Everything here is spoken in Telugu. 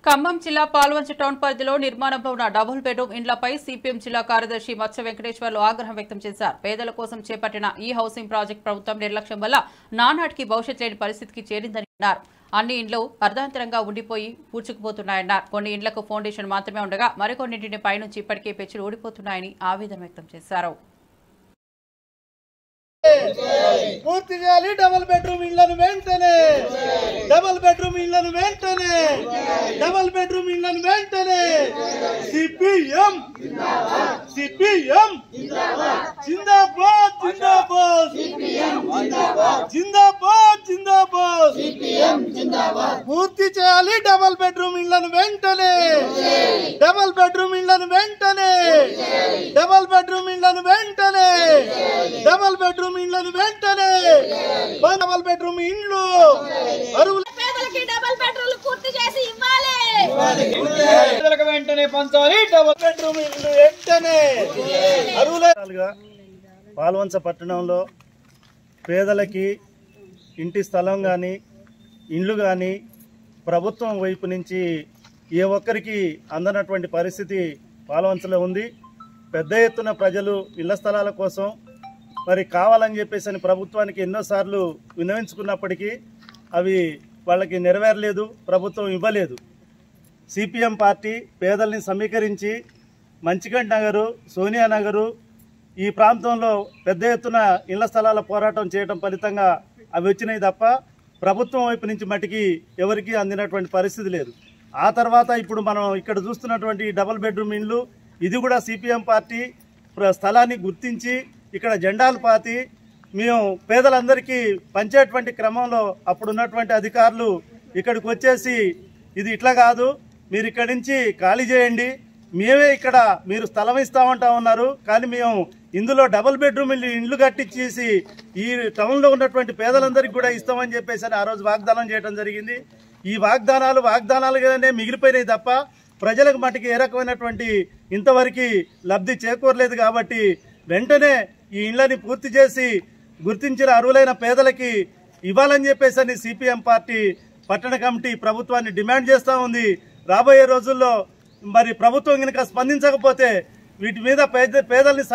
ఖమ్మం జిల్లా పాల్వంచ టౌన్ పరిధిలో నిర్మాణంలో ఉన్న డబుల్ బెడ్రూమ్ ఇండ్లపై సిపిఎం జిల్లా కార్యదర్శి మత్స్య వెంకటేశ్వర్లు ఆగ్రహం వ్యక్తం చేశారు. పేదల కోసం చేపట్టిన ఈ హౌసింగ్ ప్రాజెక్టు ప్రభుత్వం నిర్లక్ష్యం వల్ల నానాటికి భవిష్యత్ లేని పరిస్థితికి చేరిందని అన్నారు. అన్ని ఇండ్లు అర్ధాంతరంగా ఉండిపోయి పూడ్చుకుపోతున్నాయన్నారు. కొన్ని ఇండ్లకు ఫౌండేషన్ మాత్రమే ఉండగా మరికొన్నింటిని పైనుంచి ఇప్పటికే పెచ్చులు ఊడిపోతున్నాయని ఆవేదన వ్యక్తం చేశారు. పూర్తి చేయాలి డబుల్ బెడ్రూమ్ ఇళ్లను వెంటనే, డబుల్ బెడ్రూమ్ ఇళ్లను వెంటనే, డబుల్ బెడ్రూమ్ ఇళ్లను వెంటనే. సిపిఎం సిపిఎం జిందాబాద్ జిందాబాద్ జిందాబాద్ జిందాబాద్ జిందాబాద్. పూర్తి చేయాలి డబుల్ బెడ్రూమ్ ఇళ్లను వెంటనే, డబుల్ బెడ్రూమ్ ఇళ్లను వెంటనే, డబుల్ బెడ్రూమ్ ఇళ్లను వెంటనే, డబుల్ బెడ్రూమ్ ఇళ్లను వెంటనే. డబుల్ బెడ్రూమ్ ఇండ్లు పేదలకి డబుల్ బెడ్రూమ్ పూర్తి చేసి ఇవ్వాలి. పేదలకు వెంటనే పంచాలి డబుల్ బెడ్రూమ్ ఇండ్లు వెంటనే. అరువులుగా పాల్వంచ పట్టణంలో పేదలకి ఇంటి స్థలం కానీ ఇండ్లు కానీ ప్రభుత్వం వైపు నుంచి ఏ ఒక్కరికి అందనటువంటి పరిస్థితి పాల్వంచలో ఉంది. పెద్ద ఎత్తున ప్రజలు ఇళ్ల స్థలాల కోసం మరి కావాలని చెప్పేసి ప్రభుత్వానికి ఎన్నోసార్లు విన్నవించుకున్నప్పటికీ అవి వాళ్ళకి నెరవేరలేదు, ప్రభుత్వం ఇవ్వలేదు. సిపిఎం పార్టీ పేదల్ని సమీకరించి మంచిగంట నగరు, సోనియా నగరు ఈ ప్రాంతంలో పెద్ద ఎత్తున ఇళ్ల స్థలాల పోరాటం చేయడం ఫలితంగా అవి వచ్చినాయి తప్ప ప్రభుత్వం వైపు నుంచి మటుకి ఎవరికి అందినటువంటి పరిస్థితి లేదు. ఆ తర్వాత ఇప్పుడు మనం ఇక్కడ చూస్తున్నటువంటి డబుల్ బెడ్రూమ్ ఇండ్లు ఇది కూడా సిపిఎం పార్టీ స్థలాన్ని గుర్తించి ఇక్కడ జెండాలు పాతి మేము పేదలందరికీ పంచేటువంటి క్రమంలో అప్పుడున్నటువంటి అధికారులు ఇక్కడికి వచ్చేసి ఇది ఇట్లా కాదు, మీరు ఇక్కడి నుంచి ఖాళీ చేయండి, మేమే ఇక్కడ మీరు స్థలం ఇస్తామంటా ఉన్నారు, కానీ మేము ఇందులో డబుల్ బెడ్రూమ్ ఇండ్లు కట్టించేసి ఈ టౌన్లో ఉన్నటువంటి పేదలందరికీ కూడా ఇస్తామని చెప్పేసి ఆ రోజు వాగ్దానం చేయడం జరిగింది. ఈ వాగ్దానాలుగానే మిగిలిపోయినాయి తప్ప ప్రజలకు మటుకు ఏ రకమైనటువంటి ఇంతవరకు లబ్ధి చేకూరలేదు. కాబట్టి వెంటనే ఈ ఇళ్లని పూర్తి చేసి గుర్తించిన అర్హులైన పేదలకి ఇవ్వాలని చెప్పేసి సిపిఎం పార్టీ పట్టణ కమిటీ ప్రభుత్వాన్ని డిమాండ్ చేస్తూ ఉంది. రాబోయే రోజుల్లో మరి ప్రభుత్వం కనుక స్పందించకపోతే వీటి మీద పేదల్ని